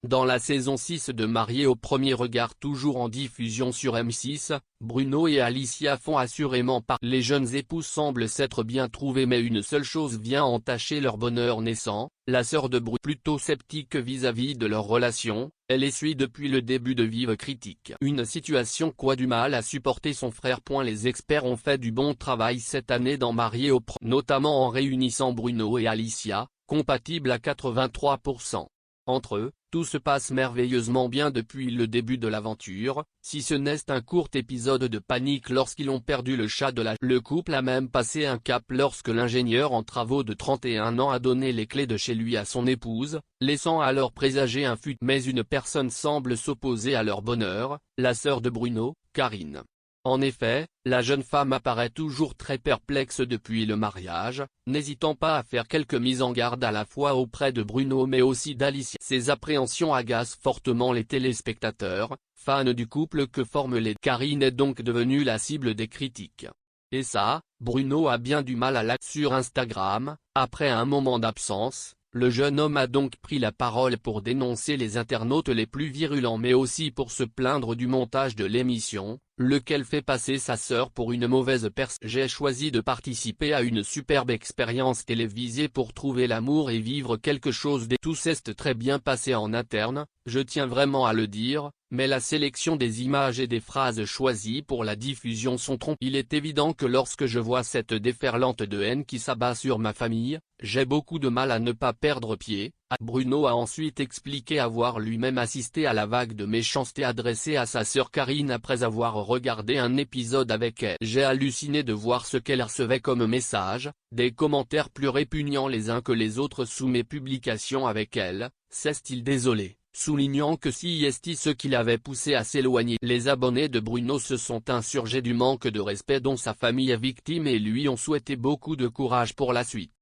Dans la saison 6 de Mariés au premier regard toujours en diffusion sur M6, Bruno et Alicia font assurément part. Les jeunes époux semblent s'être bien trouvés mais une seule chose vient entacher leur bonheur naissant, la sœur de Bruno. Plutôt sceptique vis-à-vis de leur relation, elle essuie depuis le début de vives critiques. Une situation qu'a du mal à supporter son frère. Les experts ont fait du bon travail cette année dans Mariés au premier, notamment en réunissant Bruno et Alicia, compatibles à 83%. Entre eux, tout se passe merveilleusement bien depuis le début de l'aventure, si ce n'est un court épisode de panique lorsqu'ils ont perdu le chat de la. Le couple a même passé un cap lorsque l'ingénieur en travaux de 31 ans a donné les clés de chez lui à son épouse, laissant alors présager un futur. Mais une personne semble s'opposer à leur bonheur, la sœur de Bruno, Karine. En effet, la jeune femme apparaît toujours très perplexe depuis le mariage, n'hésitant pas à faire quelques mises en garde à la fois auprès de Bruno mais aussi d'Alicia. Ces appréhensions agacent fortement les téléspectateurs, fans du couple que forment les. Karine est donc devenue la cible des critiques. Et ça, Bruno a bien du mal à l'accepter. Sur Instagram, après un moment d'absence, le jeune homme a donc pris la parole pour dénoncer les internautes les plus virulents mais aussi pour se plaindre du montage de l'émission, lequel fait passer sa sœur pour une mauvaise personne. J'ai choisi de participer à une superbe expérience télévisée pour trouver l'amour et vivre quelque chose de. Tout s'est très bien passé en interne, je tiens vraiment à le dire, mais la sélection des images et des phrases choisies pour la diffusion sont trompeuses. Il est évident que lorsque je vois cette déferlante de haine qui s'abat sur ma famille, j'ai beaucoup de mal à ne pas perdre pied. Bruno a ensuite expliqué avoir lui-même assisté à la vague de méchanceté adressée à sa sœur Karine après avoir regardé un épisode avec elle. J'ai halluciné de voir ce qu'elle recevait comme message, des commentaires plus répugnants les uns que les autres sous mes publications avec elle, s'est-il désolé, soulignant que si est ce qui l'avait poussé à s'éloigner. Les abonnés de Bruno se sont insurgés du manque de respect dont sa famille est victime et lui ont souhaité beaucoup de courage pour la suite.